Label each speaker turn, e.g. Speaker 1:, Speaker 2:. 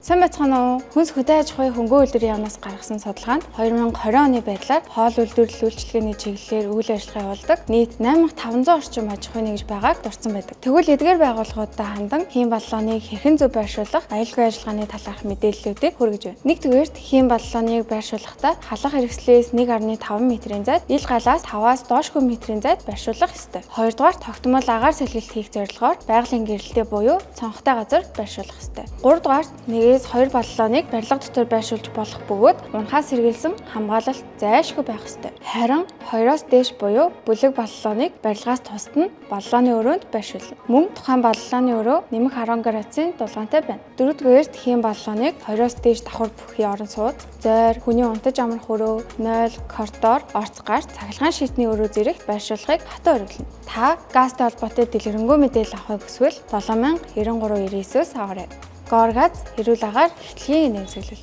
Speaker 1: Сайн байцгаана уу? Хүнс хөдөө аж ахуйн хөнгөө үйлдвэрийн яамнаас гаргасан судалгаанд 2020 оны байдлаар хоол үйлдвэрлэл үйлчилгээний чиглэлээр үйл ажиллагаа явуулдаг нийт 8500 орчим аж ахуйн нэгж байгааг дурдсан байдаг. Тэгвэл эдгээр байгууллагуудад хандан хийм боллооныг хэрхэн зөв байршуулах, аюулгүй ажиллагааны талаарх мэдээллүүдийг хүргэж байна. Нэгдүгээрт хийм боллооныг байршуулахдаа халах хэрэгслээс 1.5 м-ийн зайд, ил галаас 5-аас доошгүй метрийн зайд байршуулах ёстой. Хоёрдугаар тогтмол агаар сэлгэлт хийх зорилгоор байгалийн гэрэлтэй буюу цонхтой газар байршуулах ёстой. Гуравдугаарт 2 боллооныг барилга дотор байршуулж болох бөгөөд унахаас сэргийлсэн хамгаалалт зайлшгүй байх ёстой. Харин 2-оос дээш буюу бүлэг боллооныг барилгаас тусад нь боллооны өрөөнд байршуулна. Мөн тухайн боллооны өрөө нэмэх 10 градусын дулаантай байна. Дөрөвдүгээрт хийм боллооныг 2-оос дээш давхар бүхий орон сууц, зойр, хүний унтаж амрах өрөө, нойл, коридор, орц гарт, цахилгаан шийтний өрөө зэрэгт байршуулахыг хатуу хориглоно. Та газтай холбоотой дэлгэрэнгүй мэдээлэл авахыг хүсвэл 709399-өөс аваарай. Горгаз эрүүл агаар эхлэхийн нэмсэглэл.